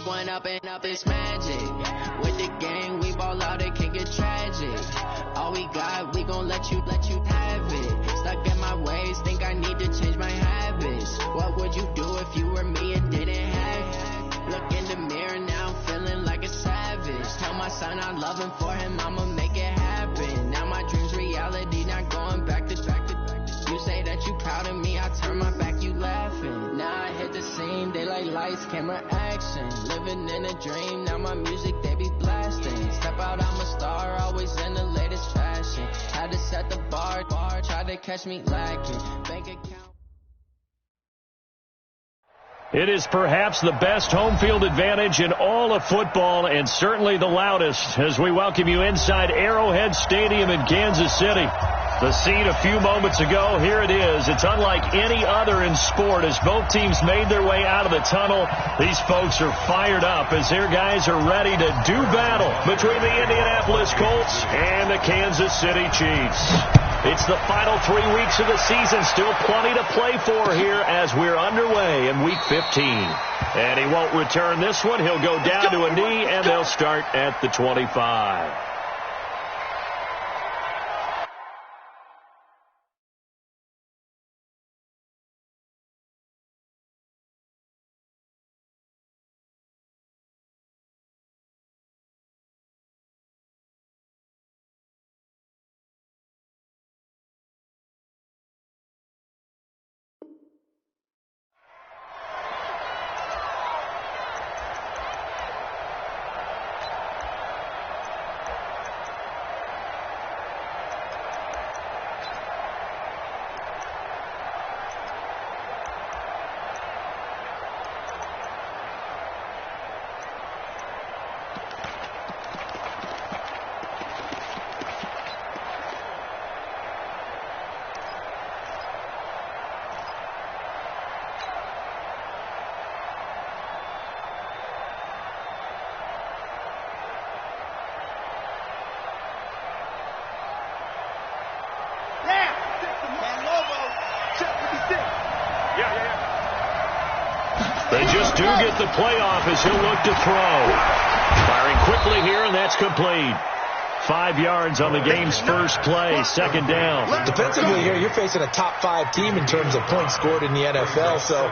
one up and up is magic. With the gang, we ball out, it can get tragic. All we got, we gon' let you have it. Stuck in my ways, think I need to change my habits. What would you do if you were me and didn't have it? Look in the mirror, now I'm feeling like a savage. Tell my son I love him, for him I'ma make it happen. Now my dream's reality, not going back to. You say that you proud of me, I turn my back, you laughing. Now I hit the scene, they like lights, camera, action. Living in a dream, now my music, they be blasting. Step out, I'm a star, always in the latest fashion. Had to set the bar, try to catch me lacking. Bank account. It is perhaps the best home field advantage in all of football, and certainly the loudest, as we welcome you inside Arrowhead Stadium in Kansas City. The scene a few moments ago, here it is. It's unlike any other in sport. As both teams made their way out of the tunnel, these folks are fired up as their guys are ready to do battle between the Indianapolis Colts and the Kansas City Chiefs. It's the final 3 weeks of the season. Still plenty to play for here as we're underway in Week 15. And he won't return this one. He'll go down to a knee, and they'll start at the 25. They just do get the playoff as he'll look to throw. Firing quickly here, and that's complete. 5 yards on the game's first play, second down. Defensively here, you're facing a top 5 team in terms of points scored in the NFL. So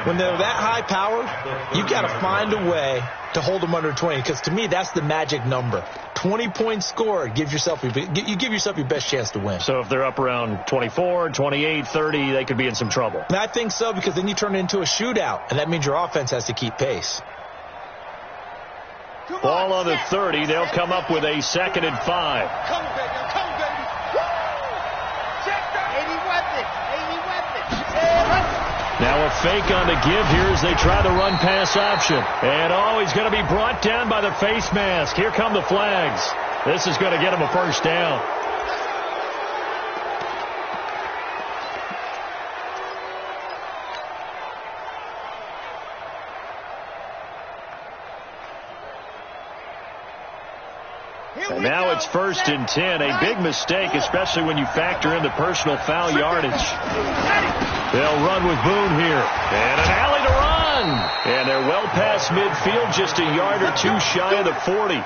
when they're that high powered, you've got to find a way to hold them under 20. Because to me, that's the magic number. 20 points scored, you give yourself your best chance to win. So if they're up around 24, 28, 30, they could be in some trouble. And I think so, because then you turn it into a shootout, and that means your offense has to keep pace. Ball on the 30. They'll come up with a 2nd and 5. Come, baby. Come, baby. Woo! Check that. 80 weapons. Now a fake on the give here as they try the run-pass option. And, he's going to be brought down by the face mask. Here come the flags. This is going to get him a first down. And now it's 1st and 10. A big mistake, especially when you factor in the personal foul yardage. They'll run with Boone here. And an alley to run. And they're well past midfield, just a yard or two shy of the 40.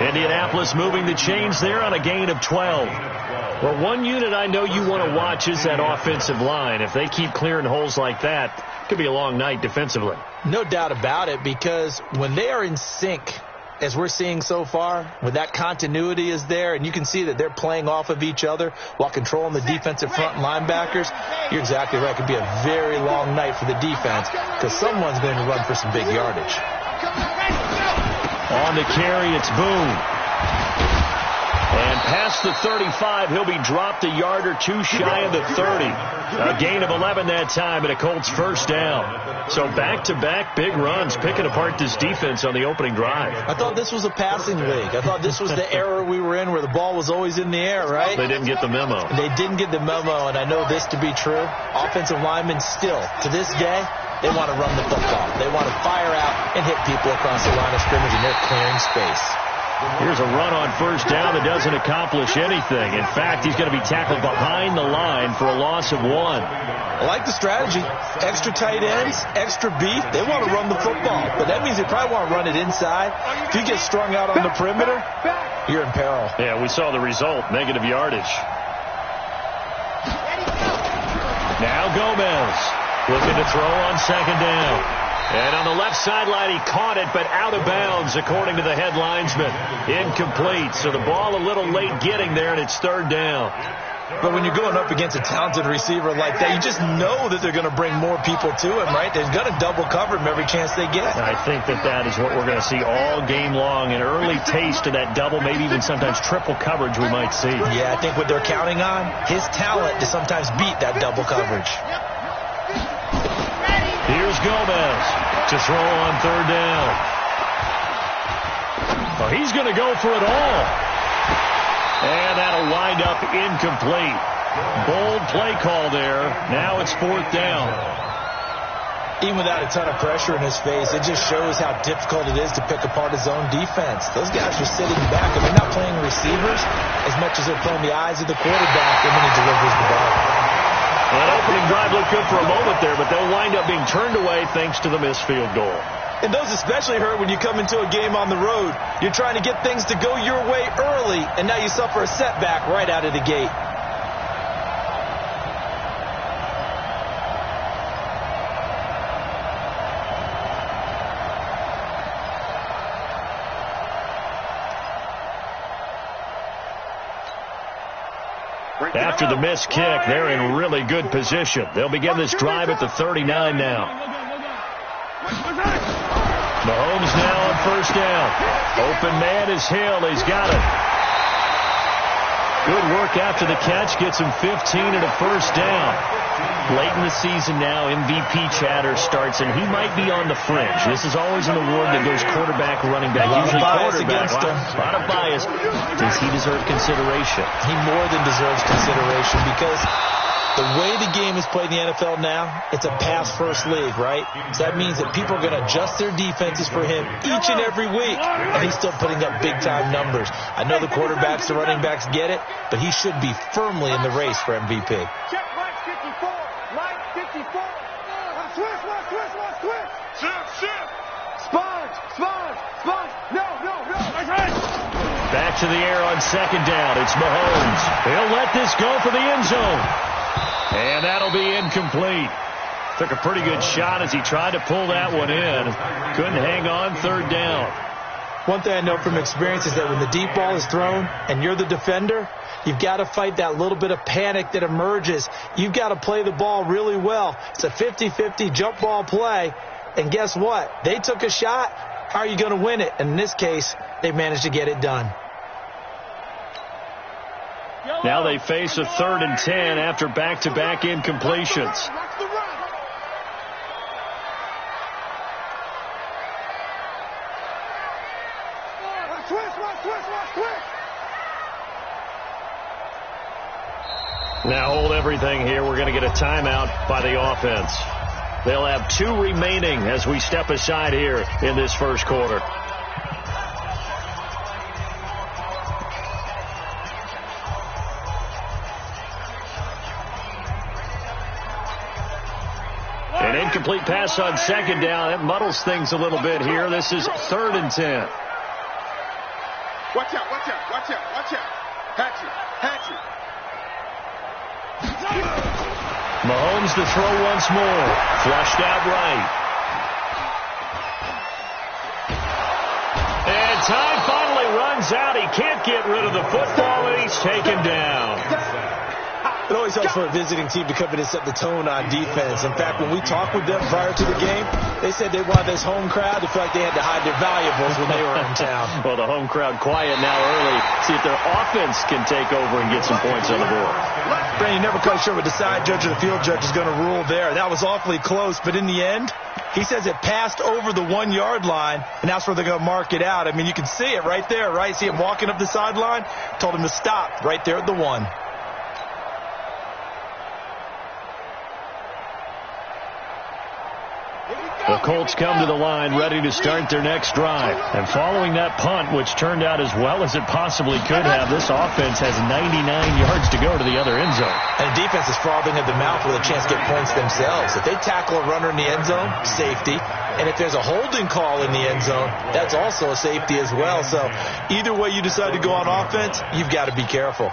Indianapolis moving the chains there on a gain of 12. Well, one unit I know you want to watch is that offensive line. If they keep clearing holes like that, it could be a long night defensively. No doubt about it, because when they are in sync, as we're seeing so far, when that continuity is there and you can see that they're playing off of each other while controlling the defensive front linebackers, you're exactly right. It could be a very long night for the defense because someone's going to run for some big yardage. On the carry, it's Boone. And past the 35, he'll be dropped a yard or two shy of the 30. A gain of 11 that time and a Colts first down. So back-to-back big runs, picking apart this defense on the opening drive. I thought this was a passing league. I thought this was the era we were in where the ball was always in the air, right? They didn't get the memo. They didn't get the memo, and I know this to be true. Offensive linemen still, to this day, they want to run the football. They want to fire out and hit people across the line of scrimmage, and they're clearing space. Here's a run on first down that doesn't accomplish anything. In fact, he's going to be tackled behind the line for a loss of 1. I like the strategy. Extra tight ends, extra beef. They want to run the football, but that means they probably want to run it inside. If you get strung out on the perimeter, you're in peril. Yeah, we saw the result, negative yardage. Now Gomez looking to throw on second down. And on the left sideline, he caught it, but out of bounds, according to the head linesman. Incomplete, so the ball a little late getting there, and it's third down. But when you're going up against a talented receiver like that, you just know that they're going to bring more people to him, right? They're going to double cover him every chance they get. I think that is what we're going to see all game long, an early taste of that double, maybe even sometimes triple coverage we might see. Yeah, I think what they're counting on, his talent to sometimes beat that double coverage. Here's Gomez to throw on third down. Well, he's going to go for it all. And that'll wind up incomplete. Bold play call there. Now it's fourth down. Even without a ton of pressure in his face, it just shows how difficult it is to pick apart his own defense. Those guys are sitting back, and they're not playing receivers as much as they're playing the eyes of the quarterback and when he delivers the ball. That opening drive looked good for a moment there, but they'll wind up being turned away thanks to the missed field goal. And those especially hurt when you come into a game on the road. You're trying to get things to go your way early, and now you suffer a setback right out of the gate. After the missed kick, they're in really good position. They'll begin this drive at the 39 now. Mahomes now on first down. Open man is Hill. He's got it. Good work after the catch. Gets him 15 and a first down. Late in the season now, MVP chatter starts, and he might be on the fringe. This is always an award that goes quarterback, running back, usually quarterback. A lot of bias. Does he deserve consideration? He more than deserves consideration because the way the game is played in the NFL now, it's a pass-first league, right? So that means that people are going to adjust their defenses for him each and every week, and he's still putting up big-time numbers. I know the quarterbacks, the running backs get it, but he should be firmly in the race for MVP. Check line 54. Line 54. Switch. Shift. Sponge. No. Back to the air on second down. It's Mahomes. He'll let this go for the end zone. And that'll be incomplete. Took a pretty good shot as he tried to pull that one in. Couldn't hang on third down. One thing I know from experience is that when the deep ball is thrown and you're the defender, you've got to fight that little bit of panic that emerges. You've got to play the ball really well. It's a 50-50 jump ball play. And guess what? They took a shot. How are you going to win it? And in this case, they managed to get it done. Now they face a 3rd and 10 after back-to-back incompletions. Now hold everything here. We're going to get a timeout by the offense. They'll have 2 remaining as we step aside here in this first quarter. An incomplete pass on second down. That muddles things a little bit here. This is 3rd and 10. Watch out. Hatchet. Mahomes to throw once more. Flushed out right. And time finally runs out. He can't get rid of the football, and he's taken down. It always helps for a visiting team to come in and set the tone on defense. In fact, when we talked with them prior to the game, they said they wanted this home crowd to feel like they had to hide their valuables when they were in town. Well, the home crowd quiet now early. See if their offense can take over and get some points on the board. Brandon, you're never quite sure what the side judge or the field judge is going to rule there. That was awfully close, but in the end, he says it passed over the 1-yard line, and that's where they're going to mark it out. I mean, you can see it right there, right? See him walking up the sideline? Told him to stop right there at the 1. They'll Colts come to the line ready to start their next drive. And following that punt, which turned out as well as it possibly could have, this offense has 99 yards to go to the other end zone. And the defense is frothing at the mouth with a chance to get points themselves. If they tackle a runner in the end zone, safety. And if there's a holding call in the end zone, that's also a safety as well. So either way you decide to go on offense, you've got to be careful.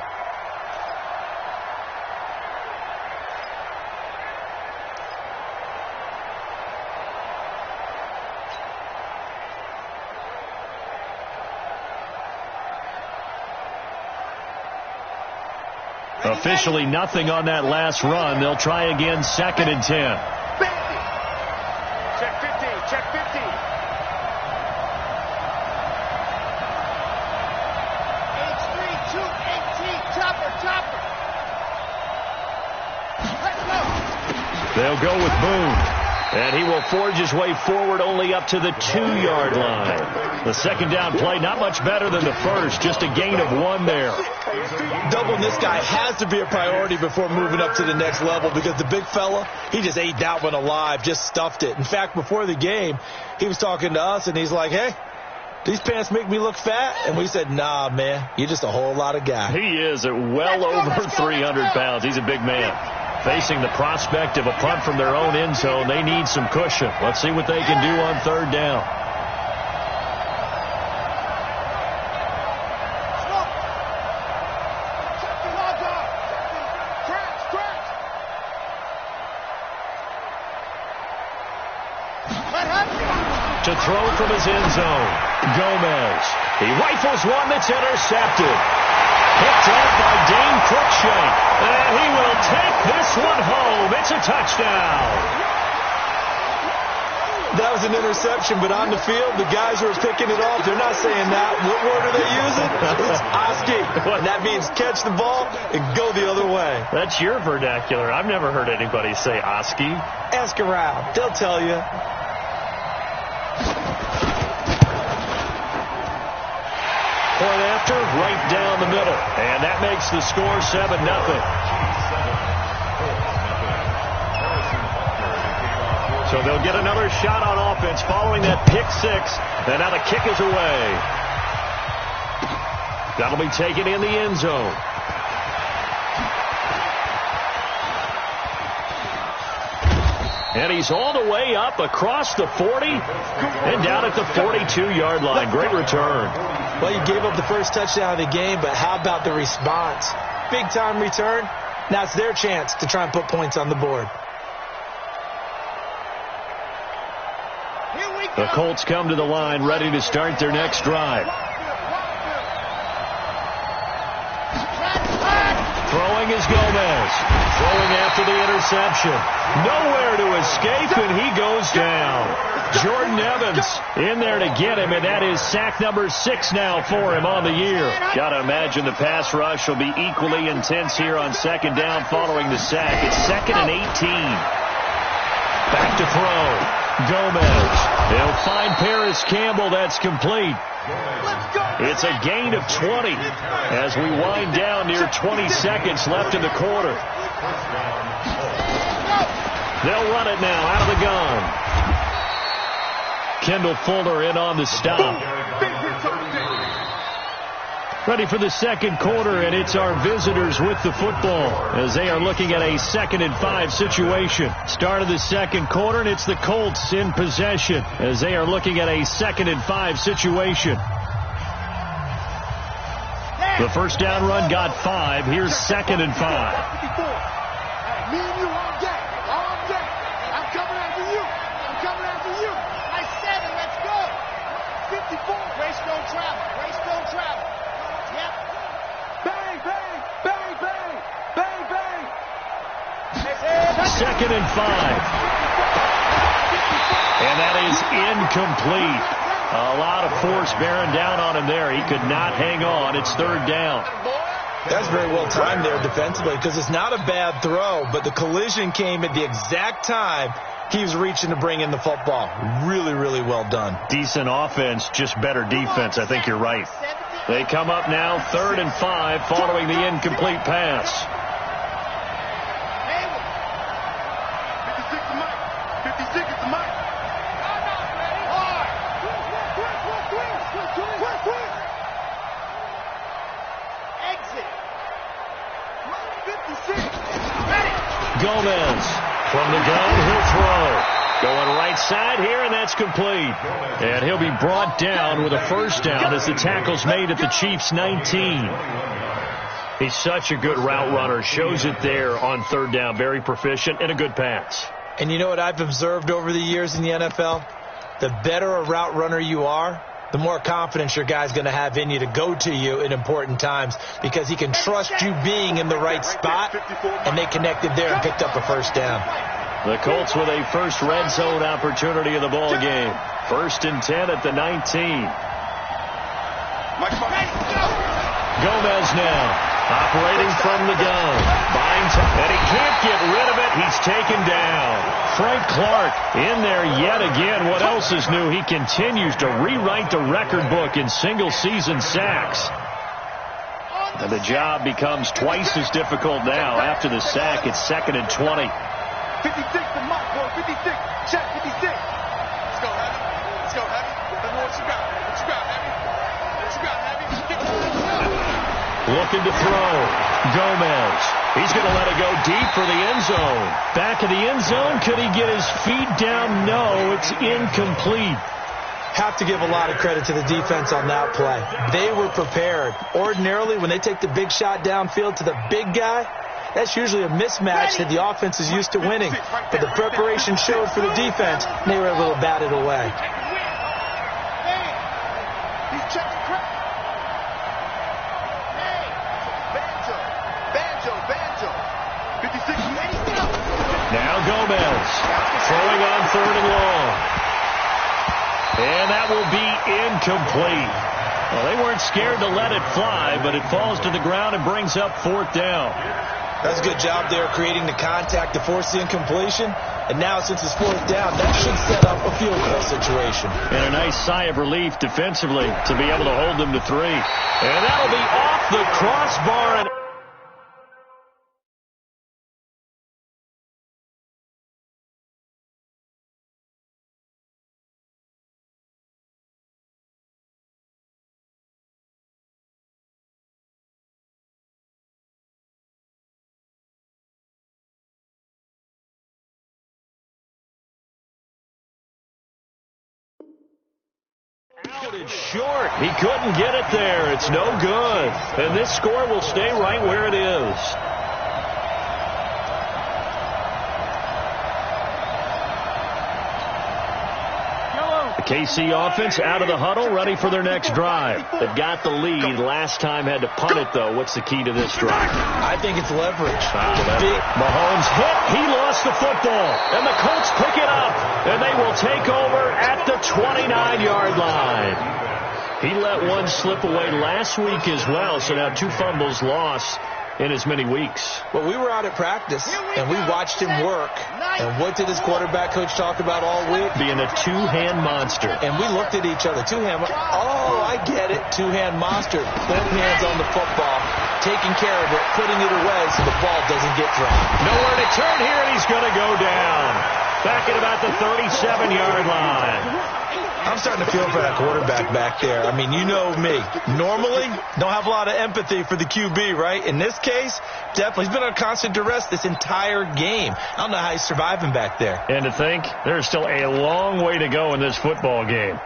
Officially nothing on that last run. They'll try again, 2nd and 10. 50. Check 50. Check 50. 8-3-2-18. Chopper. Let's go. They'll go with Boone. And he will forge his way forward only up to the 2-yard line. The second down play, not much better than the first, just a gain of 1 there. Doubling this guy has to be a priority before moving up to the next level, because the big fella, he just ate that one alive, just stuffed it. In fact, before the game, he was talking to us, and he's like, hey, these pants make me look fat? And we said, nah, man, you're just a whole lot of guy. He is at well over 300 pounds. He's a big man. Facing the prospect of a punt from their own end zone, they need some cushion. Let's see what they can do on 3rd down. To throw from his end zone, Gomez. He rifles one that's intercepted. Picked up by Dane Cruikshank. And he will take this one home. It's a touchdown. That was an interception, but on the field, the guys who are picking it off, they're not saying that. What word are they using? It's oski. And that means catch the ball and go the other way. That's your vernacular. I've never heard anybody say oski. Ask around. They'll tell you. Point after, right down the middle. And that makes the score 7-0. So they'll get another shot on offense following that pick 6. And now the kick is away. That'll be taken in the end zone. And he's all the way up across the 40 and down at the 42-yard line. Great return. Well, you gave up the first touchdown of the game, but how about the response? Big-time return. Now it's their chance to try and put points on the board. The Colts come to the line ready to start their next drive. Throwing is Gomez. Throwing after the interception. Nowhere to escape, and he goes down. Jordan Evans in there to get him, and that is sack number 6 now for him on the year. Got to imagine the pass rush will be equally intense here on 2nd down following the sack. It's 2nd and 18. Back to throw. Gomez. They'll find Paris Campbell. That's complete. It's a gain of 20 as we wind down near 20 seconds left in the quarter. They'll run it now out of the gun. Kendall Fuller in on the stop. Ready for the second quarter, and it's our visitors with the football as they are looking at a 2nd and 5 situation. Start of the second quarter, and it's the Colts in possession as they are looking at a 2nd and 5 situation. The first down run got 5. Here's 2nd and 5. Me and you all day. All day. I'm coming after you. I'm coming after you. Nice 7. Let's go. 54. Race don't travel. Race don't travel. Yep. Bang, bang, bang, bang, bang, bang. 2nd and 5. And that is incomplete. A lot of force bearing down on him there. He could not hang on. It's 3rd down. That's very well timed there defensively, because it's not a bad throw, but the collision came at the exact time he was reaching to bring in the football. Really, really well done. Decent offense, just better defense. I think you're right. They come up now 3rd and 5 following the incomplete pass. 56 to Mike. 56 to Mike. Gomez from the gun, he'll throw. Going right side here, and that's complete. And he'll be brought down with a first down as the tackle's made at the Chiefs' 19. He's such a good route runner. Shows it there on third down. Very proficient and a good pass. And you know what I've observed over the years in the NFL? The better a route runner you are, the more confidence your guy's going to have in you to go to you in important times because he can trust you being in the right spot, and they connected there and picked up a first down. The Colts with a first red zone opportunity in the ball game. 1st and 10 at the 19. Gomez now. Operating from the gun. Buying time. And he can't get rid of it. He's taken down. Frank Clark in there yet again. What else is new? He continues to rewrite the record book in single-season sacks. And the job becomes twice as difficult now. After the sack, it's 2nd and 20. 56 to Mike, boy. 56. Check 56. Let's go, Heavy. Let's go, Heavy. Let me know what you got. What you got, Heavy? What you got, Heavy? Looking to throw. Gomez. He's going to let it go deep for the end zone. Back of the end zone. Could he get his feet down? No, it's incomplete. Have to give a lot of credit to the defense on that play. They were prepared. Ordinarily, when they take the big shot downfield to the big guy, that's usually a mismatch that the offense is used to winning. But the preparation showed for the defense, and they were able to bat it away. Now Gomez throwing on 3rd and long. And that will be incomplete. Well, they weren't scared to let it fly, but it falls to the ground and brings up 4th down. That's a good job there creating the contact to force the incompletion. And now since it's 4th down, that should set up a field goal situation. And a nice sigh of relief defensively to be able to hold them to 3. And that'll be off the crossbar. And outed short. He couldn't get it there. It's no good. And this score will stay right where it is. The KC offense out of the huddle, ready for their next drive. They've got the lead. Last time had to punt it, though. What's the key to this drive? I think it's leverage. Mahomes hit. He lost the football. And the Colts pick it up. And they will take over at the 29-yard line. He let one slip away last week as well. So now 2 fumbles lost in as many weeks. Well, we were out at practice, and we watched him work. And what did his quarterback coach talk about all week? Being a 2-hand monster. And we looked at each other. 2-hand. Oh, I get it. 2-hand monster. Both hands on the football, taking care of it, putting it away so the ball doesn't get dropped. Nowhere to turn here, and he's going to go down. Back at about the 37-yard line. I'm starting to feel for that quarterback back there. I mean, you know me. Normally, don't have a lot of empathy for the QB, right? In this case, definitely. He's been on constant duress this entire game. I don't know how he's surviving back there. And to think, there's still a long way to go in this football game.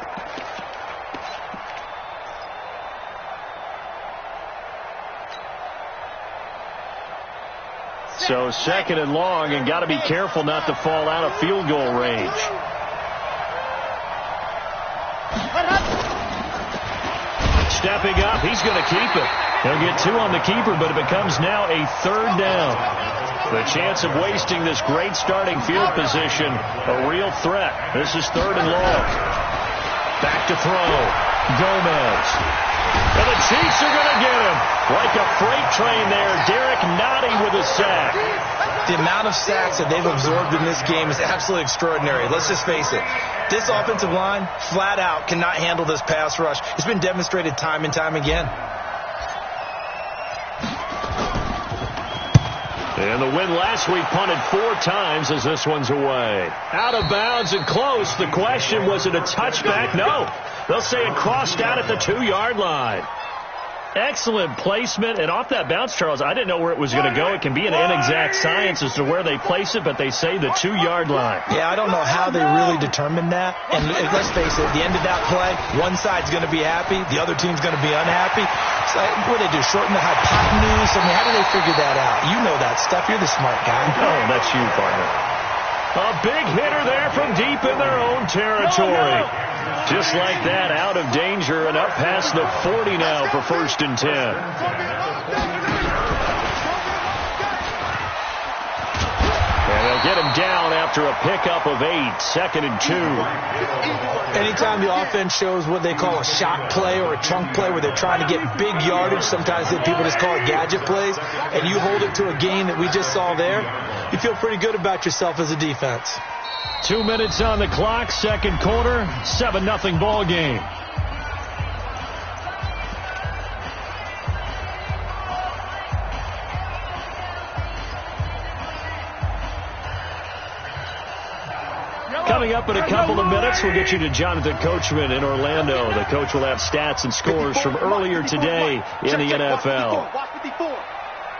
So 2nd and long, and got to be careful not to fall out of field goal range. Stepping up, he's going to keep it. He'll get 2 on the keeper, but it becomes now a 3rd down. The chance of wasting this great starting field position, a real threat. This is 3rd and long. Back to throw. Gomez. And the Chiefs are going to get him. Like a freight train there. Derek Nottie with a sack. The amount of sacks that they've absorbed in this game is absolutely extraordinary. Let's just face it. This offensive line, flat out, cannot handle this pass rush. It's been demonstrated time and time again. And the win last week punted 4 times as this one's away. Out of bounds and close. The question, was it a touchback? No. They'll say it crossed out at the 2-yard line. Excellent placement, and off that bounce, Charles, I didn't know where it was going to go. It can be an inexact science as to where they place it, but they say the 2-yard line. Yeah, I don't know how they really determined that. And let's face it, at the end of that play, one side's going to be happy, the other team's going to be unhappy. So what do they do, shorten the hypotenuse? I mean, how do they figure that out? You know that stuff. You're the smart guy. Oh, that's you, partner. A big hitter there from deep in their own territory. Just like that, out of danger and up past the 40 now for 1st and 10. And they'll get him down after a pickup of 8, 2nd and 2. Anytime the offense shows what they call a shot play or a chunk play where they're trying to get big yardage, sometimes people just call it gadget plays, and you hold it to a gain that we just saw there, you feel pretty good about yourself as a defense. 2 minutes on the clock, 2nd quarter, 7-0 ball game. Coming up in a couple of minutes, we'll get you to Jonathan Coachman in Orlando. The coach will have stats and scores from earlier today in the NFL. Block 54.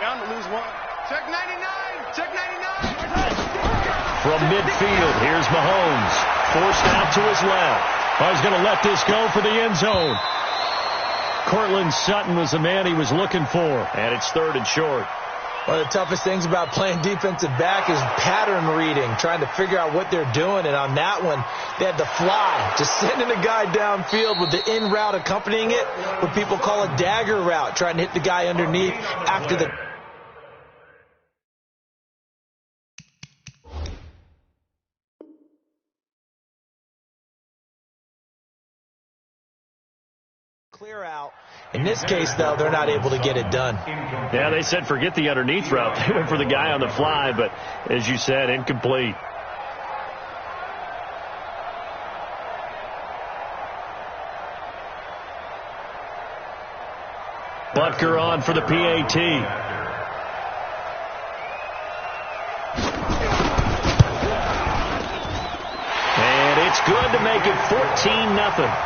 Down to lose 1. Check 99. Check 99. From midfield, here's Mahomes. Forced out to his left. Oh, he's going to let this go for the end zone. Cortland Sutton was the man he was looking for, and it's 3rd and short. One of the toughest things about playing defensive back is pattern reading, trying to figure out what they're doing. And on that one, they had the fly, just sending a guy downfield with the in route accompanying it, what people call a dagger route, trying to hit the guy underneath after the clear out. In this case, though, they're not able to get it done. Yeah, they said forget the underneath route. They went for the guy on the fly, but as you said, incomplete. Butker on for the PAT. And it's good to make it 14-0.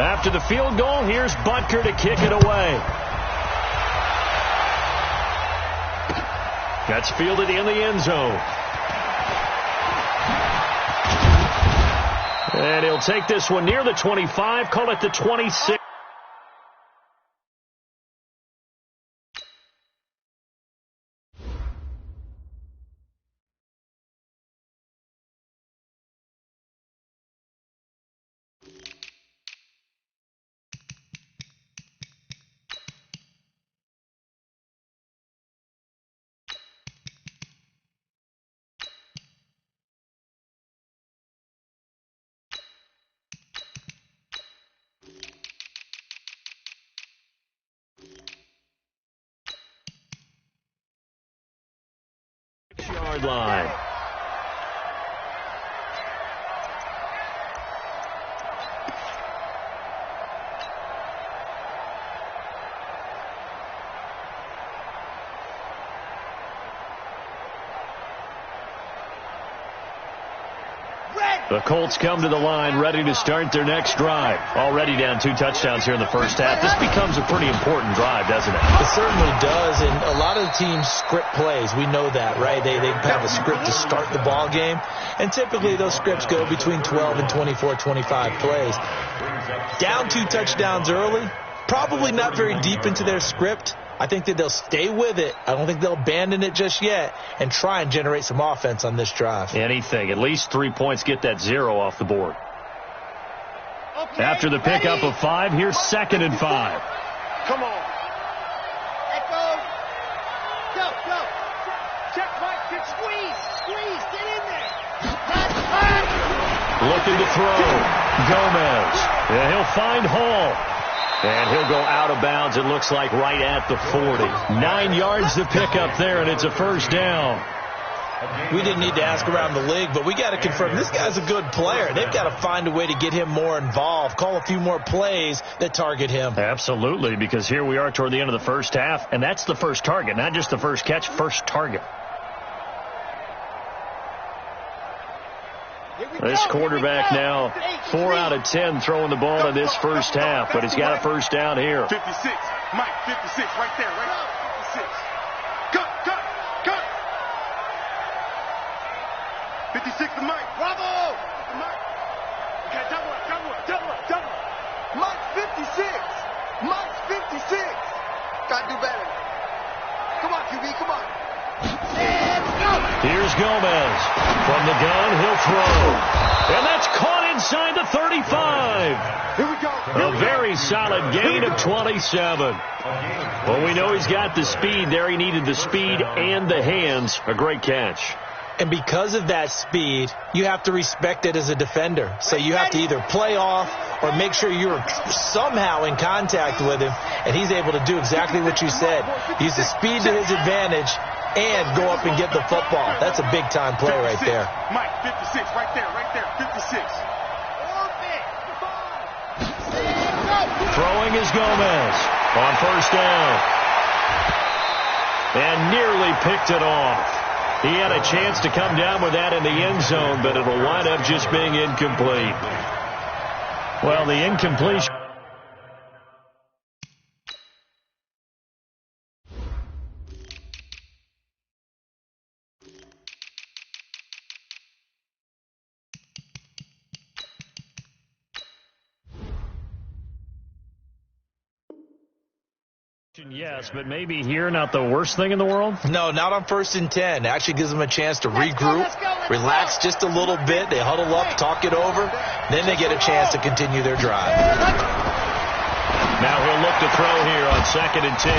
After the field goal, here's Butker to kick it away. That's fielded in the end zone. And he'll take this one near the 25, call it the 26. Yard line. The Colts come to the line ready to start their next drive. Already down 2 touchdowns here in the first half. This becomes a pretty important drive, doesn't it? It certainly does, and a lot of the teams script plays. We know that, right? They have a script to start the ball game, and typically those scripts go between 12 and 24, 25 plays. Down 2 touchdowns early, probably not very deep into their script. I think that they'll stay with it. I don't think they'll abandon it just yet and try and generate some offense on this drive. Anything. At least 3 points, get that 0 off the board. Okay, after the pickup of 5, here's 2nd and 5. Come on. Echo. Go, go. Check right, check, squeeze, get in there. Looking to throw. Gomez. Yeah, he'll find Hall. And he'll go out of bounds, it looks like, right at the 40. 9 yards to pick up there, and it's a first down. We didn't need to ask around the league, but we got to confirm this guy's a good player. They've got to find a way to get him more involved, call a few more plays that target him. Absolutely, because here we are toward the end of the first half, and that's the first target, not just the first catch, first target. This quarterback now 4 out of 10 throwing the ball in this first half, but he's got a first down here. 56, Mike, 56, right there, right now, 56. Cut. 56 to Mike. Bravo! Mike. Okay, double up. Mike, 56. Mike's 56. Gotta do better. Come on, QB, come on. Here's Gomez. From the gun, he'll throw. And that's caught inside the 35. Here we go. A very solid gain of 27. Well, we know he's got the speed there. He needed the speed and the hands. A great catch. And because of that speed, you have to respect it as a defender. So you have to either play off or make sure you're somehow in contact with him. And he's able to do exactly what you said. Use the speed to his advantage and go up and get the football. That's a big-time play right there. Mike, 56, right there, 56. Throwing is Gomez on first down. And nearly picked it off. He had a chance to come down with that in the end zone, but it'll wind up just being incomplete. Well, the incompletion. Yes, but maybe here not the worst thing in the world? No, not on 1st and 10. Actually gives them a chance to regroup, relax just a little bit. They huddle up, talk it over. Then they get a chance to continue their drive. Now he'll look to throw here on 2nd and 10.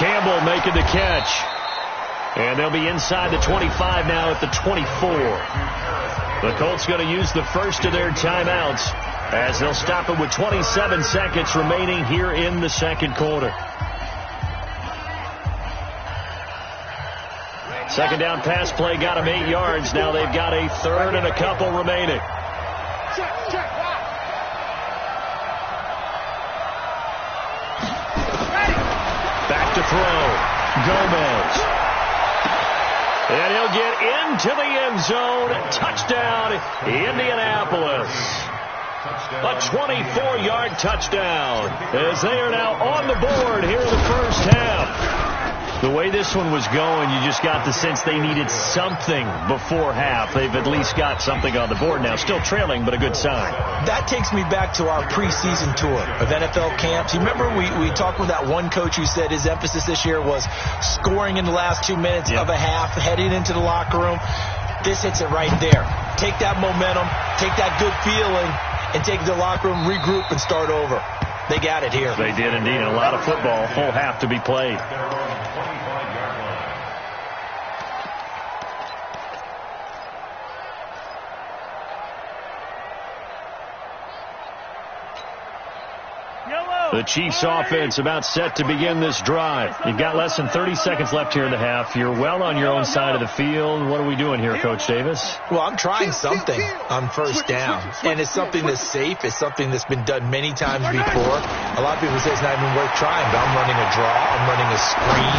Campbell making the catch. And they'll be inside the 25 now at the 24. The Colts going to use the first of their timeouts as they'll stop it with 27 seconds remaining here in the second quarter. Second down pass play got him 8 yards. Now they've got a third and a couple remaining. Back to throw. Gomez. And he'll get into the end zone. Touchdown, Indianapolis. A 24-yard touchdown as they are now on the board here in the first half. The way this one was going, you just got the sense they needed something before half. They've at least got something on the board now. Still trailing, but a good sign. That takes me back to our preseason tour of NFL camps. You remember we talked with that one coach who said his emphasis this year was scoring in the last 2 minutes of a half, heading into the locker room. This hits it right there. Take that momentum, take that good feeling, and take it to the locker room, regroup, and start over. They got it here. They did indeed. A lot of football, full half to be played. The Chiefs offense about set to begin this drive. You've got less than 30 seconds left here in the half. You're well on your own side of the field. What are we doing here, Coach Davis? Well, I'm trying something on first down. And it's something that's safe. It's something that's been done many times before. A lot of people say it's not even worth trying, but I'm running a draw. I'm running a screen.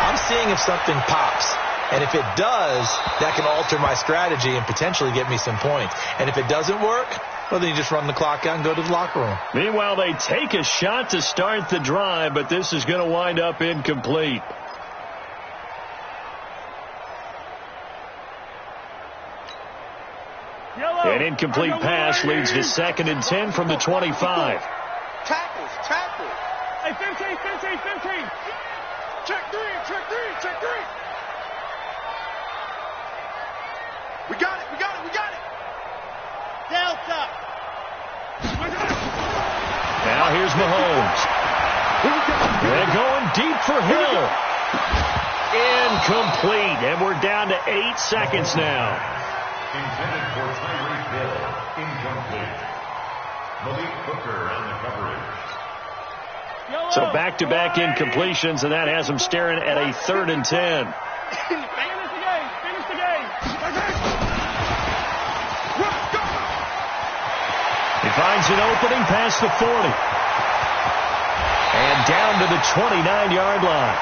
I'm seeing if something pops. And if it does, that can alter my strategy and potentially get me some points. And if it doesn't work, well, then you just run the clock out and go to the locker room. Meanwhile, they take a shot to start the drive, but this is going to wind up incomplete. An incomplete pass leads to 2nd and 10 from the 25. Tackles. Hey, 15. Check three. We got it. Delta. Now here's Mahomes. They're going deep for Hill. Incomplete. And we're down to 8 seconds now. Intended for Tyreek Hill. Incomplete. Malik Hooker on the coverage. So back-to-back incompletions, and that has them staring at a 3rd and 10. Finish the game. finds an opening past the 40. And down to the 29-yard line.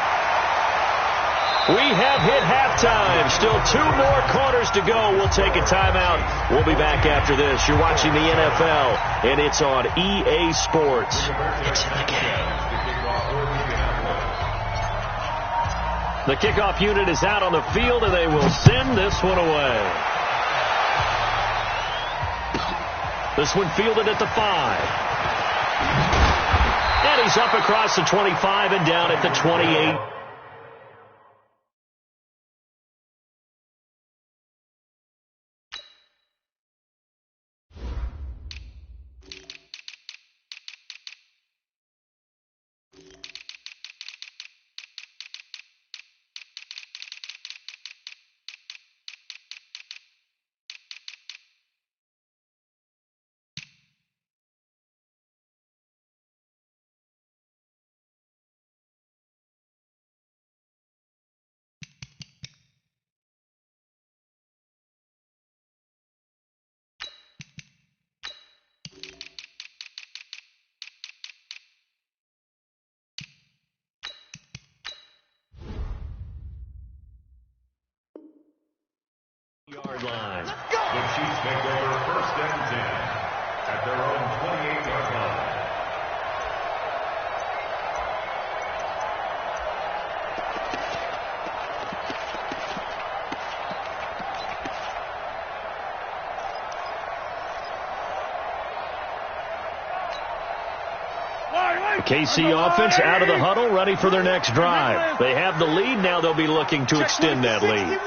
We have hit halftime. Still 2 more quarters to go. We'll take a timeout. We'll be back after this. You're watching the NFL, and it's on EA Sports. It's in the game. The kickoff unit is out on the field, and they will send this one away. This one fielded at the 5. And he's up across the 25 and down at the 28. Yard line. The Chiefs make over 1st and 10 at their own 28-yard line. KC offense out of the huddle, ready for their next drive. They have the lead. Now they'll be looking to extend that lead.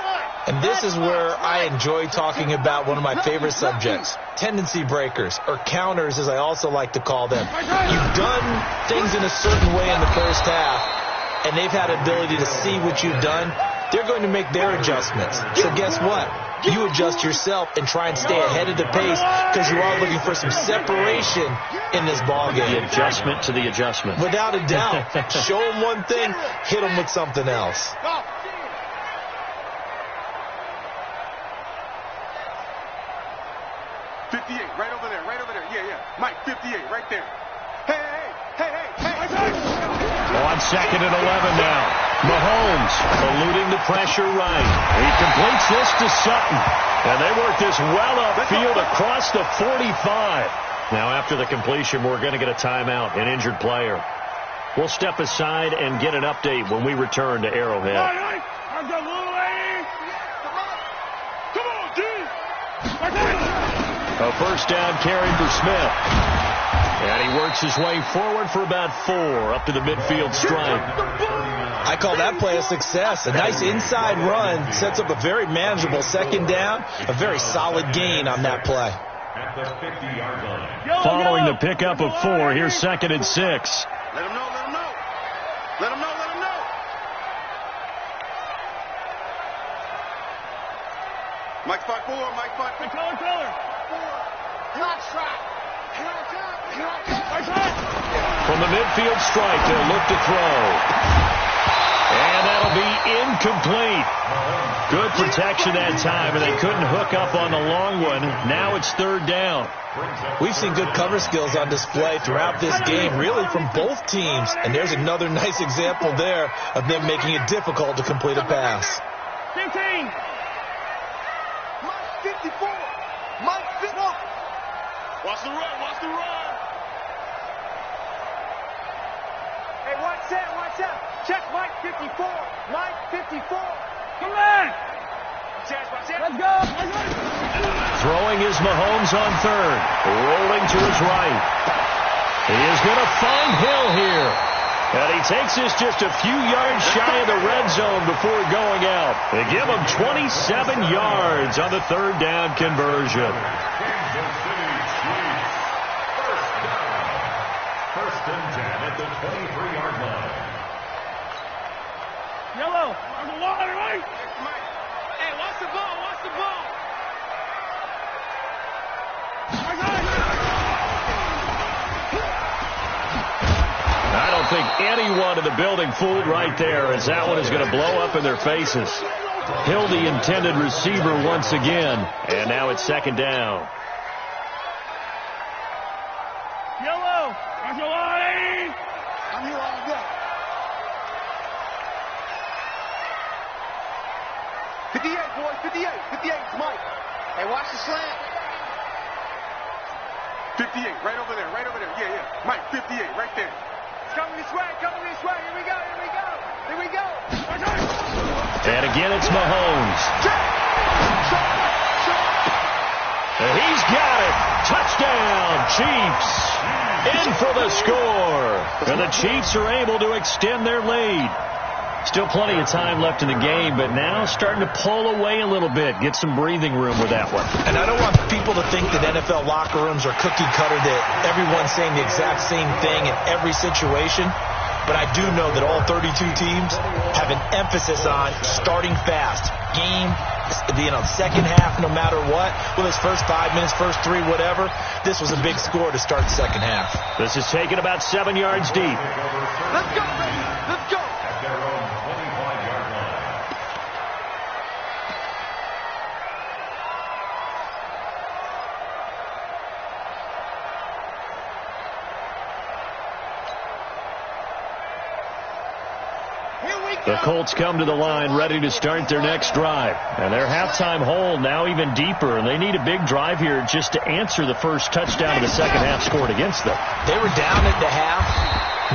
And this is where I enjoy talking about one of my favorite subjects, tendency breakers, or counters as I also like to call them. You've done things in a certain way in the first half, and they've had ability to see what you've done. They're going to make their adjustments. So guess what? You adjust yourself and try and stay ahead of the pace because you are looking for some separation in this ball game. The adjustment to the adjustment. Without a doubt. Show them one thing, hit them with something else. 58, right over there. Yeah. Mike, 58, right there. Hey. On 2nd and 11 now. Mahomes eluding the pressure right. He completes this to Sutton. And they work this well upfield across the 45. Now after the completion, we're going to get a timeout, an injured player. We'll step aside and get an update when we return to Arrowhead. A first down carry for Smith. And he works his way forward for about 4 up to the midfield stripe. I call that play a success. A nice inside run sets up a very manageable 2nd down. A very solid gain on that play. At the 50-yard line. Following the pickup of 4, here's 2nd and 6. Let him know. Mike 5-4, Mike 5-4. Color. From the midfield stripe, they'll look to throw. And that'll be incomplete. Good protection that time, and they couldn't hook up on the long one. Now it's 3rd down. We've seen good cover skills on display throughout this game, really from both teams. And there's another nice example there of them making it difficult to complete a pass. 15. Mike 54. Mike 54. Watch the run. Hey, watch that. Check Mike 54. Mike 54. Come on. Let's go. Throwing is Mahomes on 3rd. Rolling to his right. He is going to find Hill here. And he takes this just a few yards shy of the red zone before going out. They give him 27 yards on the 3rd down conversion. First and 10 at the 23-yard line. Yellow. On the line, right? Hey, watch the ball. I don't think anyone in the building fooled right there, as that one is going to blow up in their faces. Hill, the intended receiver once again, and now it's 2nd down. I'm here all day. 58, boys, 58. 58, Mike. Hey, watch the slant. 58, right over there, right over there. Yeah, yeah. Mike, 58, right there. It's coming this way, coming this way. Here we go, here we go. Here we go. And again, it's Mahomes. And he's got it. Touchdown, Chiefs. In for the score. And the Chiefs are able to extend their lead. Still plenty of time left in the game, but now starting to pull away a little bit. Get some breathing room with that one. And I don't want people to think that NFL locker rooms are cookie cutter, that everyone's saying the exact same thing in every situation. But I do know that all 32 teams have an emphasis on starting fast. Game, second half, no matter what. Well, it's first 5 minutes, first 3, whatever. This was a big score to start the second half. This is taken about 7 yards deep. Let's go, baby. Let's go. At their own 25-yard line. The Colts come to the line ready to start their next drive. And their halftime hole now even deeper. And they need a big drive here just to answer the first touchdown of the second half scored against them. They were down at the half.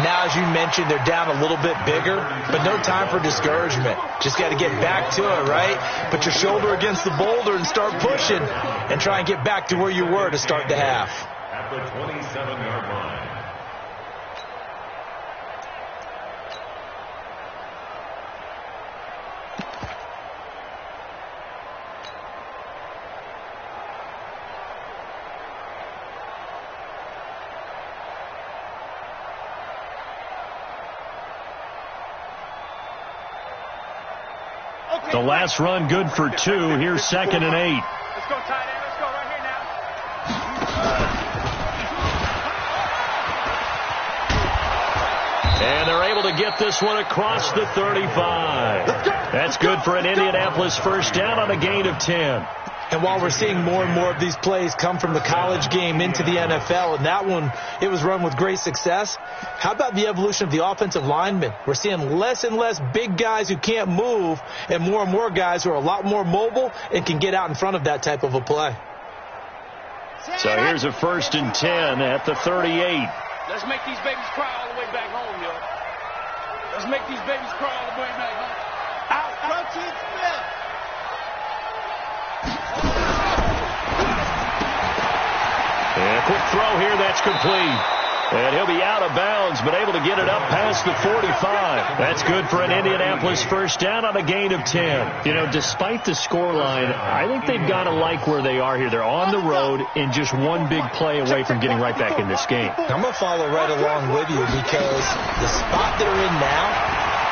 Now, as you mentioned, they're down a little bit bigger. But no time for discouragement. Just got to get back to it, right? Put your shoulder against the boulder and start pushing. And try and get back to where you were to start the half. At the 27-yard line. The last run good for 2. Here's 2nd and 8. Let's go, tight end. Let's go right here now. And they're able to get this one across the 35. That's good for an Indianapolis first down on a gain of 10. And while we're seeing more and more of these plays come from the college game into the NFL, and that one, it was run with great success, how about the evolution of the offensive linemen? We're seeing less and less big guys who can't move and more guys who are a lot more mobile and can get out in front of that type of a play. So here's a 1st and 10 at the 38. Let's make these babies cry all the way back home, yo. Let's make these babies cry all the way back home. Out, protein spin. And a quick throw here, that's complete. And he'll be out of bounds, but able to get it up past the 45. That's good for an Indianapolis first down on a gain of 10. You know, despite the scoreline, I think they've got to like where they are here. They're on the road and just one big play away from getting right back in this game. I'm going to follow right along with you because the spot they're in now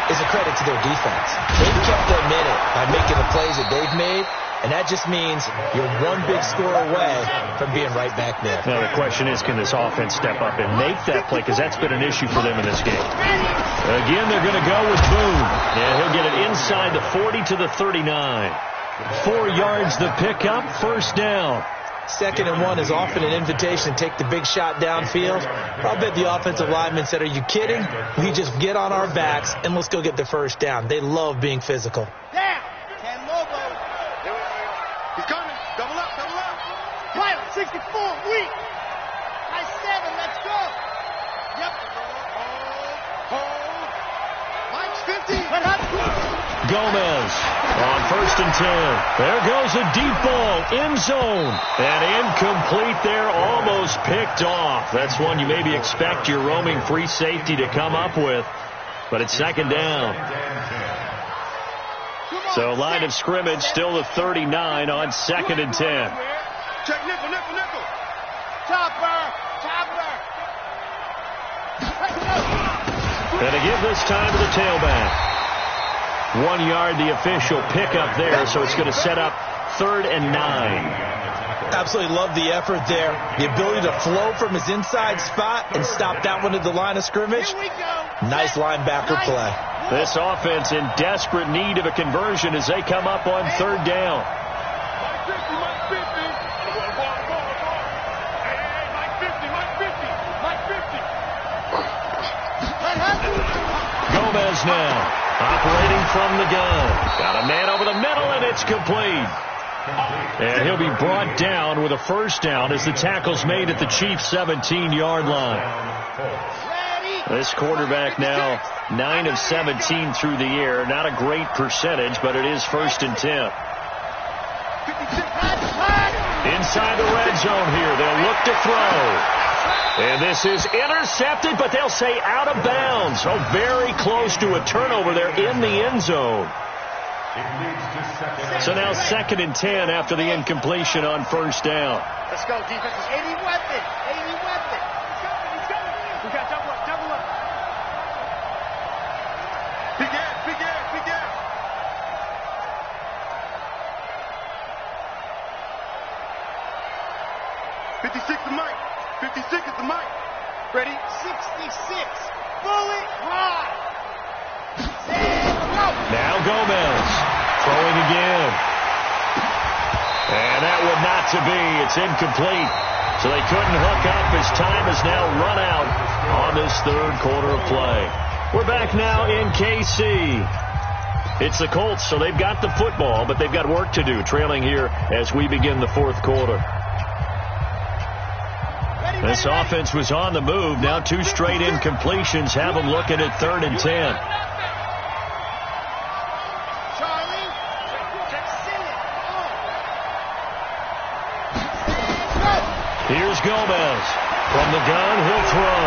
is a credit to their defense. They've kept them in it by making the plays that they've made. And that just means you're one big score away from being right back there. Now, the question is, can this offense step up and make that play? Because that's been an issue for them in this game. Again, they're going to go with Boone. And he'll get it inside the 40 to the 39. 4 yards the pickup, first down. 2nd and 1 is often an invitation to take the big shot downfield. I'll bet the offensive lineman said, are you kidding? We just get on our backs and let's go get the first down. They love being physical. Down. Ken Lobo. He's coming. Double up, double up. Pilot, 64, weak. High 7, let's go. Yep. Hold. Mike's 50. Gomez on 1st and 10. There goes a deep ball, end zone. And incomplete there, almost picked off. That's one you maybe expect your roaming free safety to come up with. But it's 2nd down. So line of scrimmage still the 39 on 2nd and 10. Check nickel, nickel, nickel. Chopper, chopper. And to give this time to the tailback. 1 yard, the official pickup there, so it's going to set up 3rd and 9. Absolutely love the effort there. The ability to flow from his inside spot and stop that one at the line of scrimmage. Nice linebacker play. This offense in desperate need of a conversion as they come up on 3rd down. Mike 50. Gomez now. Operating from the gun. Got a man over the middle, and it's complete. And he'll be brought down with a first down as the tackle's made at the Chiefs' 17-yard line. This quarterback now 9 of 17 through the air. Not a great percentage, but it is 1st and 10. Inside the red zone here. They'll look to throw. And this is intercepted, but they'll say out of bounds. Oh, very close to a turnover there in the end zone. So now 2nd and 10 after the incompletion on first down. Let's go, defense. 80 weapon. 80 weapon. He's coming. We got double up, double up. Big air, big air, big air. .56 the mic. 56 is the mic. Ready? 66. Bullet high. Now Gomez throwing again. And that would not to be. It's incomplete. So they couldn't hook up as time has now run out on this third quarter of play. We're back now in KC. It's the Colts, so they've got the football, but they've got work to do, trailing here as we begin the fourth quarter. This offense was on the move. Now 2 straight incompletions have them looking at 3rd and 10. Here's Gomez. From the gun, he'll throw.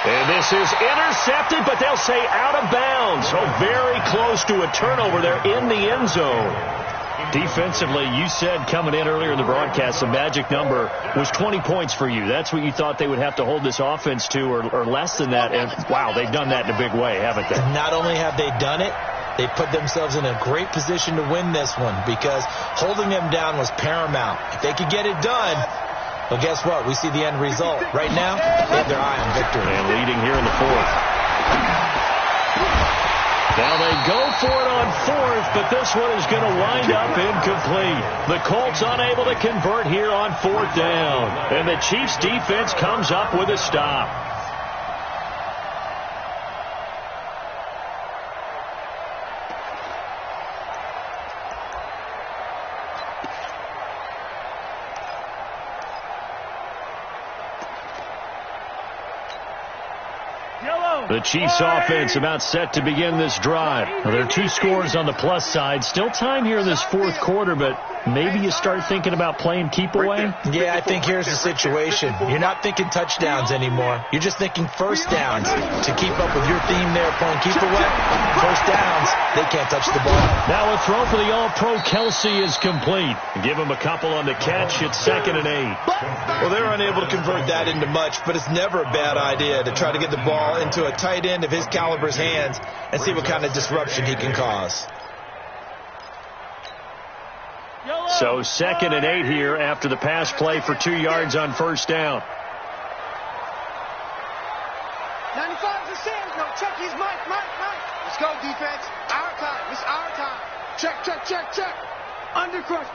And this is intercepted, but they'll say out of bounds. So very close to a turnover there in the end zone. Defensively, you said coming in earlier in the broadcast, the magic number was 20 points for you. That's what you thought they would have to hold this offense to, or less than that. And, wow, they've done that in a big way, haven't they? Not only have they done it, they put themselves in a great position to win this one because holding them down was paramount. If they could get it done, well, guess what? We see the end result. Right now, they have their eye on victory. And leading here in the fourth. Now they go for it on fourth, but this one is going to wind up incomplete. The Colts unable to convert here on 4th down. And the Chiefs defense comes up with a stop. The Chiefs offense about set to begin this drive. Now, there are 2 scores on the plus side. Still time here in this fourth quarter, but maybe you start thinking about playing keep away? Yeah, I think here's the situation. You're not thinking touchdowns anymore. You're just thinking first downs. To keep up with your theme there, playing keep away, first downs, they can't touch the ball. Now a throw for the All-Pro Kelsey is complete. Give him a couple on the catch. It's 2nd and 8. Well, they're unable to convert that into much, but it's never a bad idea to try to get the ball into a tight end of his caliber's hands and see what kind of disruption he can cause. So 2nd and 8 here after the pass play for 2 yards on first down. 95 to Sam. No, check his mic. Let's go, defense. Our time. It's our time. Check. Undercrush.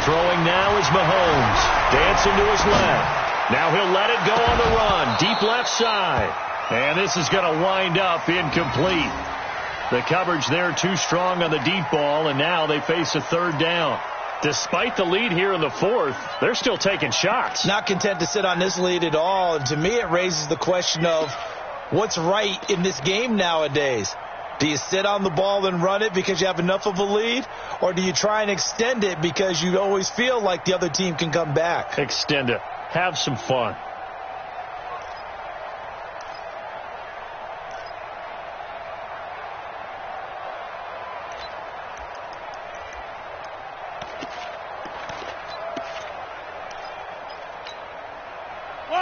Throwing now is Mahomes. Dancing to his left. Now he'll let it go on the run. Deep left side. And this is going to wind up incomplete. The coverage there too strong on the deep ball, and now they face a 3rd down. Despite the lead here in the fourth, they're still taking shots. Not content to sit on this lead at all. And to me, it raises the question of what's right in this game nowadays. Do you sit on the ball and run it because you have enough of a lead? Or do you try and extend it because you always feel like the other team can come back? Extend it. Have some fun.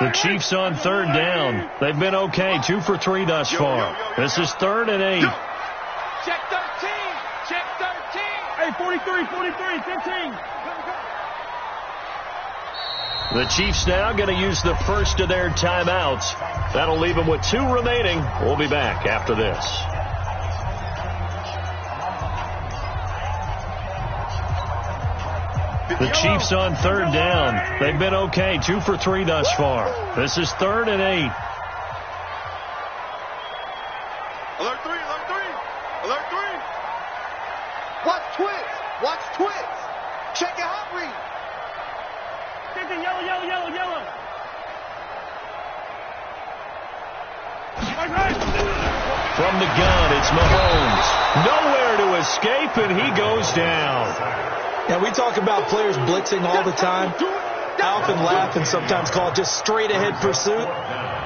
The Chiefs on 3rd down. They've been okay. 2 for 3 thus far. This is 3rd and 8. Check 13. Hey, 43, 15. The Chiefs now going to use the first of their timeouts. That'll leave them with 2 remaining. We'll be back after this. The Chiefs on 3rd down. They've been okay. 2 for 3 thus far. This is 3rd and 8. From the gun, it's Mahomes. Nowhere to escape, and he goes down. Now, we talk about players blitzing all the time. I often laugh and sometimes call it just straight-ahead pursuit.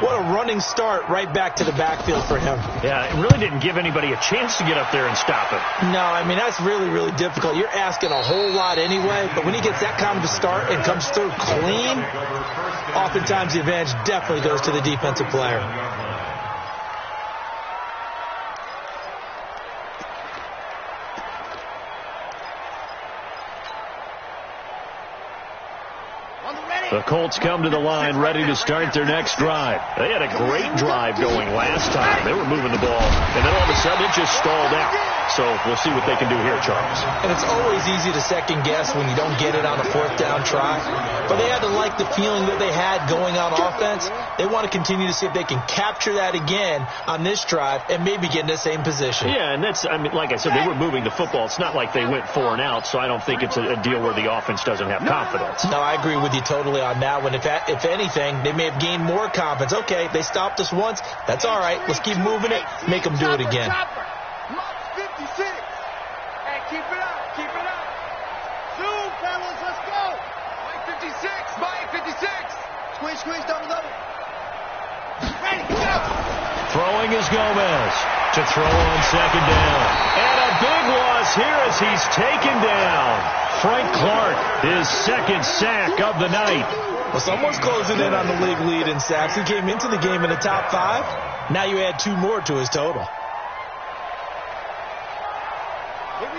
What a running start right back to the backfield for him. Yeah, it really didn't give anybody a chance to get up there and stop him. No, I mean, that's really, really difficult. You're asking a whole lot anyway, but when he gets that kind of a start and comes through clean, oftentimes the advantage definitely goes to the defensive player. The Colts come to the line ready to start their next drive. They had a great drive going last time. They were moving the ball, and then all of a sudden it just stalled out. So we'll see what they can do here, Charles. And it's always easy to second guess when you don't get it on a fourth down try. But they had to like the feeling that they had going on offense. They want to continue to see if they can capture that again on this drive and maybe get in the same position. Yeah, and that's, I mean, like I said, they were moving the football. It's not like they went 4 and out, so I don't think it's a deal where the offense doesn't have confidence. No, I agree with you totally on that one. If anything, they may have gained more confidence. Okay, they stopped us once. That's all right. Let's keep moving it. Make them do it again. 56. Hey, keep it up. Keep it up. Zoom, fellas. Let's go. Mike 56. Mike 56. Squish, double. Ready, go. Throwing is Gomez to throw on second down. And a big loss here as he's taken down. Frank Clark, his second sack of the night. Well, someone's closing in on the league lead in sacks. He came into the game in the top 5. Now you add 2 more to his total.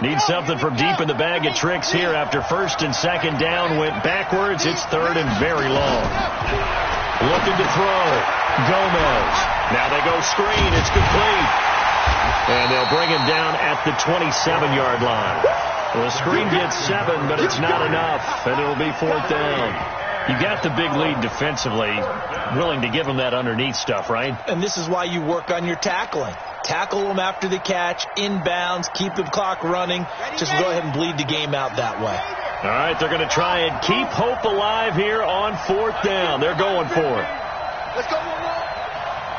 Need something from deep in the bag of tricks here after first and second down went backwards. It's third and very long. Looking to throw. Gomez. Now they go screen. It's complete. And they'll bring him down at the 27-yard line. The screen gets 7, but it's not enough, and it'll be 4th down. You got the big lead defensively, willing to give them that underneath stuff, right? And this is why you work on your tackling. Tackle them after the catch, inbounds, keep the clock running. Just go ahead and bleed the game out that way. All right, they're going to try and keep hope alive here on 4th down. They're going for it. Let's go, one more.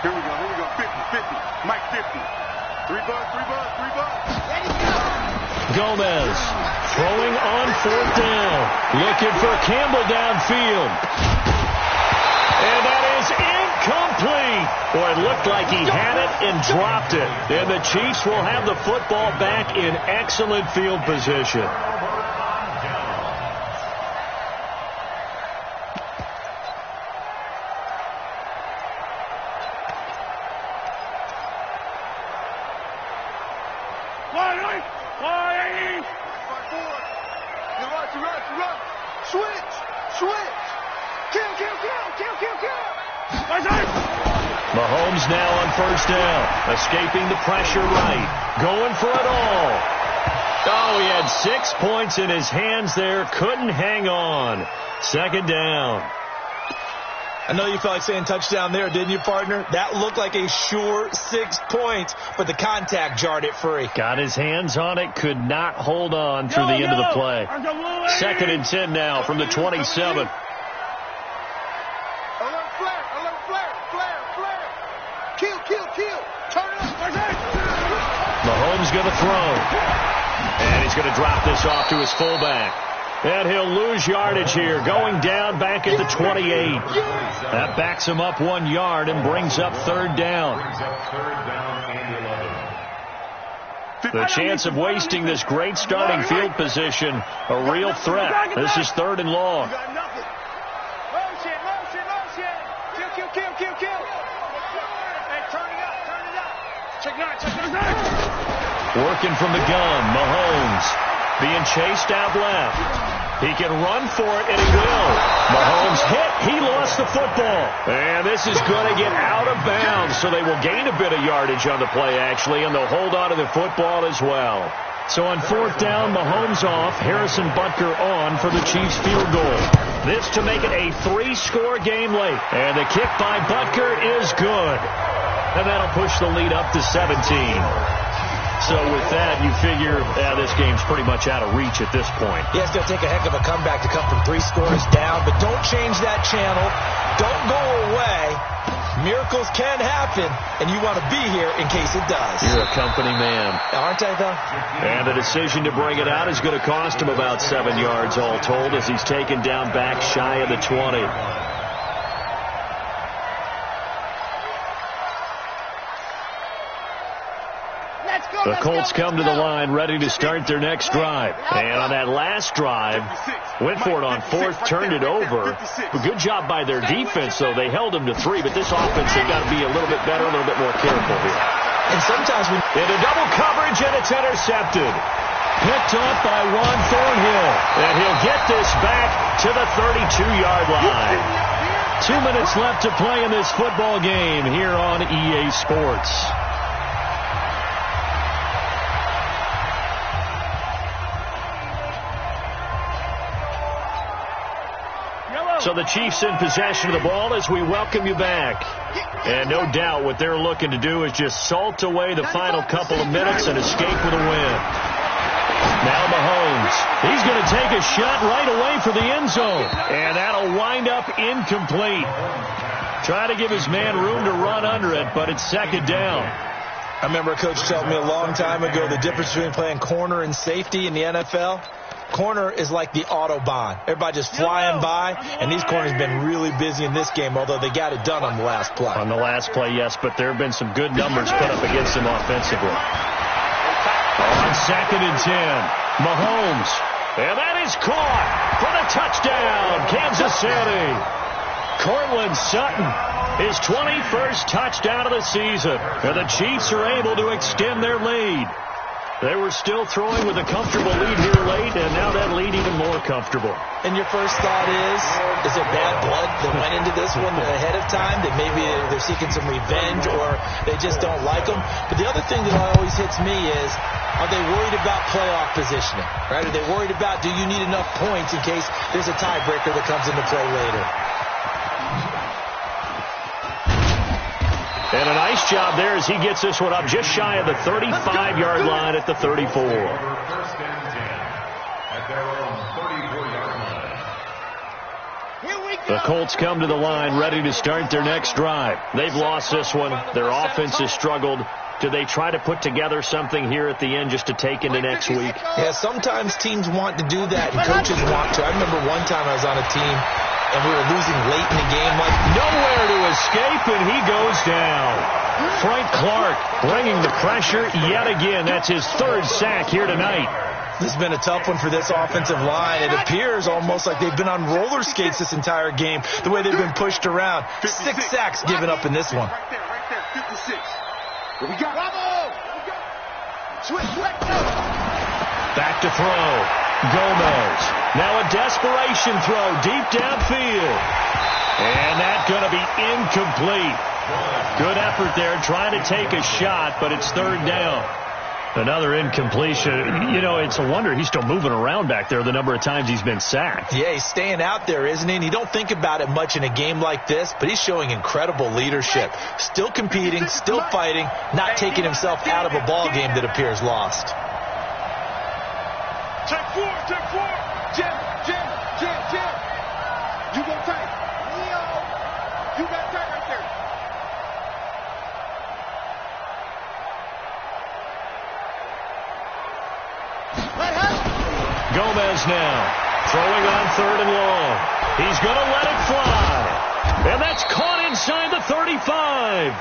Here we go. 50. Mike 50. 3 bucks. Ready, go. Gomez throwing on 4th down. Looking for Campbell downfield. And that is incomplete. Boy, it looked like he had it and dropped it. And the Chiefs will have the football back in excellent field position. Mahomes now on 1st down. Escaping the pressure right. Going for it all. Oh, he had 6 points in his hands there. Couldn't hang on. 2nd down. I know you felt like saying touchdown there, didn't you, partner? That looked like a sure 6 points, but the contact jarred it free. Got his hands on it, could not hold on through the end of the play. 2nd and 10 now from the 27. Mahomes going to throw. And he's going to drop this off to his fullback. And he'll lose yardage here, going down back at the 28. That backs him up 1 yard and brings up 3rd down. The chance of wasting this great starting field position, a real threat. This is 3rd and long. Working from the gun, Mahomes being chased out left. He can run for it, and he will. Mahomes hit. He lost the football. And this is going to get out of bounds, so they will gain a bit of yardage on the play, actually, and they'll hold on to the football as well. So on 4th down, Mahomes off, Harrison Butker on for the Chiefs field goal. This to make it a 3-score game late. And the kick by Butker is good. And that'll push the lead up to 17. So with that, you figure this game's pretty much out of reach at this point. Yeah, it's going to take a heck of a comeback to come from 3 scores down, but don't change that channel. Don't go away. Miracles can happen, and you want to be here in case it does. You're a company man. Aren't I, though? And the decision to bring it out is going to cost him about 7 yards all told as he's taken down back shy of the 20. The Colts come to the line ready to start their next drive. And on that last drive, went for it on fourth, turned it over. But good job by their defense, though. They held them to 3, but this offense, they've got to be a little bit better, a little bit more careful here. And sometimes into double coverage, and it's intercepted. Picked up by Juan Thornhill. And he'll get this back to the 32-yard line. 2 minutes left to play in this football game here on EA Sports. So the Chiefs in possession of the ball as we welcome you back. And no doubt what they're looking to do is just salt away the final couple of minutes and escape with a win. Now Mahomes. He's going to take a shot right away for the end zone. And that'll wind up incomplete. Try to give his man room to run under it, but it's second down. I remember a coach telling me a long time ago the difference between playing corner and safety in the NFL. Corner is like the Autobahn. Everybody just flying by, and these corners have been really busy in this game, although they got it done on the last play. On the last play, yes, but there have been some good numbers put up against them offensively. On 2nd and 10, Mahomes. And that is caught for the touchdown, Kansas City. Cortland Sutton, his 21st touchdown of the season. And the Chiefs are able to extend their lead. They were still throwing with a comfortable lead here late, and now that lead even more comfortable. And your first thought is there bad blood that went into this one ahead of time, that maybe they're seeking some revenge or they just don't like them? But the other thing that always hits me is, are they worried about playoff positioning? Right? Are they worried about, do you need enough points in case there's a tiebreaker that comes into play later? And a nice job there as he gets this one up just shy of the 35-yard line at the 34. First and 10 at their own 34-yard line. The Colts come to the line ready to start their next drive. They've lost this one. Their offense has struggled. Do they try to put together something here at the end just to take into next week? Yeah, sometimes teams want to do that, and coaches want to. I remember one time I was on a team, and we were losing late in the game. Like, nowhere to escape, and he goes down. Frank Clark bringing the pressure yet again. That's his 3rd sack here tonight. This has been a tough one for this offensive line. It appears almost like they've been on roller skates this entire game, the way they've been pushed around. 6 sacks given up in this one. Right there, 56. What we got? Bravo! Switch. Back to throw. Gomez. Now a desperation throw deep downfield. And that's going to be incomplete. Good effort there trying to take a shot, but it's 3rd down. Another incompletion. You know, it's a wonder he's still moving around back there the number of times he's been sacked. Yeah, he's staying out there, isn't he? And you don't think about it much in a game like this, but he's showing incredible leadership. Still competing, still fighting, not taking himself out of a ball game that appears lost. Check 4. Jim. You go tight. Leo, you got tight right there. Gomez now throwing on 3rd and long. He's going to let it fly. And that's caught inside the 35.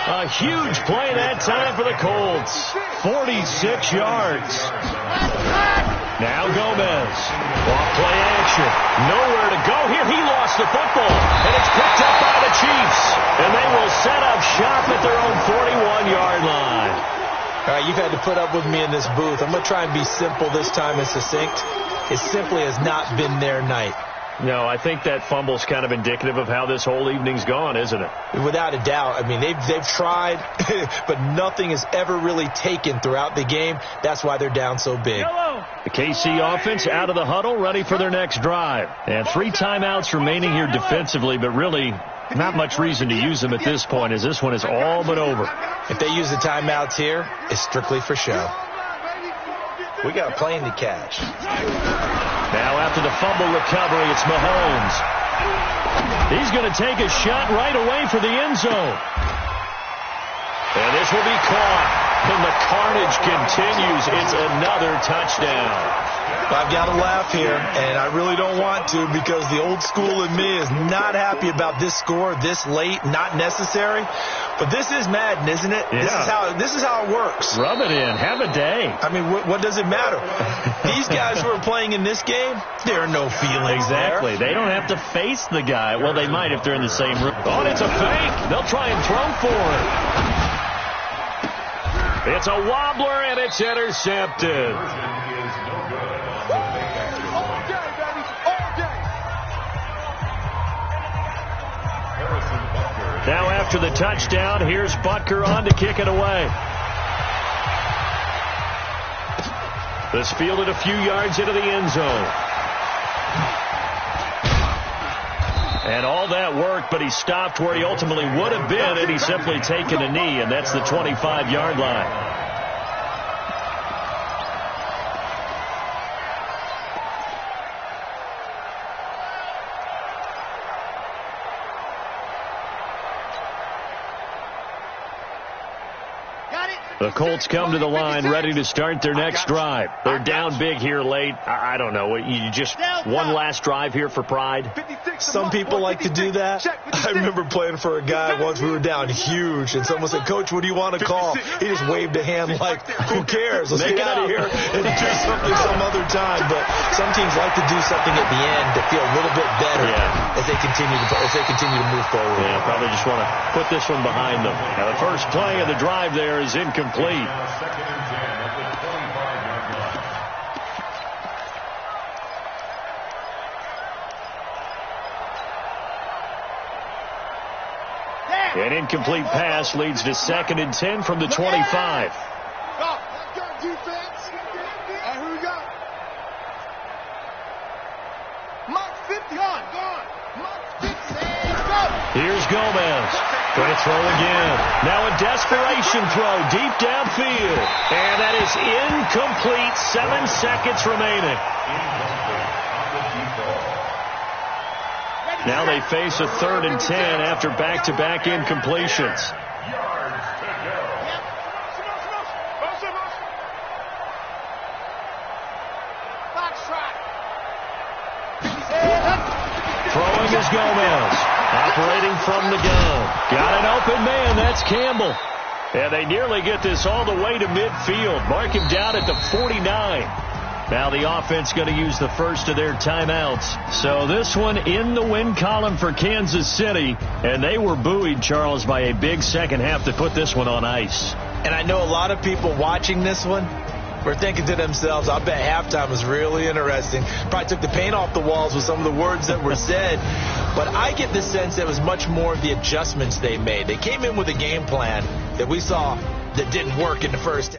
A huge play that time for the Colts. 46 yards. Now Gomez. Off play action. Nowhere to go here. He lost the football. And it's picked up by the Chiefs. And they will set up shop at their own 41-yard line. All right, you've had to put up with me in this booth. I'm going to try and be simple this time and succinct. It simply has not been their night. No, I think that fumble's kind of indicative of how this whole evening's gone, isn't it? Without a doubt. I mean, they've tried, but nothing is ever really taken throughout the game. That's why they're down so big. The KC offense out of the huddle, ready for their next drive. And 3 timeouts remaining here defensively, but really not much reason to use them at this point, as this one is all but over. If they use the timeouts here, it's strictly for show. We got a plane to catch. Now after the fumble recovery, it's Mahomes. He's going to take a shot right away for the end zone. And this will be caught. And the carnage continues. It's another touchdown. I've got to laugh here, and I really don't want to because the old school in me is not happy about this score this late, not necessary. But this is Madden, isn't it? Yeah. This is how it works. Rub it in. Have a day. I mean, what does it matter? These guys who are playing in this game, there are no feelings Exactly. there. They don't have to face the guy. Well, they might if they're in the same room. Oh, it's a fake. They'll try and throw for it. It's a wobbler, and it's intercepted. Now after the touchdown, here's Butker on to kick it away. This fielded a few yards into the end zone. And all that worked, but he stopped where he ultimately would have been had he simply taken a knee, and that's the 25-yard line. The Colts come to the line ready to start their next drive. They're down big here late. I don't know. You just one last drive here for pride? Some people like to do that. I remember playing for a guy once. We were down huge, and someone said, "Coach, what do you want to call?" He just waved a hand like, "Who cares? Let's get out of here and do something some other time." But some teams like to do something at the end to feel a little bit better as they continue to move forward. Yeah, probably just want to put this one behind them. Now, the first play of the drive there is incomplete. Second and 10 at the 25-yard line. An incomplete pass leads to second and 10 from the 25. Go. Let's go, defense. And who we got? Mark 50. Gone. Mark 50. Let's go. Here's Gomez. Going to throw again. Now a desperation throw deep downfield. And that is incomplete. 7 seconds remaining. Now they face a 3rd and 10 after back-to-back incompletions. Throwing is Gomez. Operating from the gun. Got an open man. That's Campbell. And they nearly get this all the way to midfield. Mark him down at the 49. Now the offense going to use the first of their timeouts. So this one in the win column for Kansas City. And they were buoyed, Charles, by a big second half to put this one on ice. And I know a lot of people watching this one were thinking to themselves, I bet halftime was really interesting. Probably took the paint off the walls with some of the words that were said. But I get the sense that it was much more of the adjustments they made. They came in with a game plan that we saw that didn't work in the first.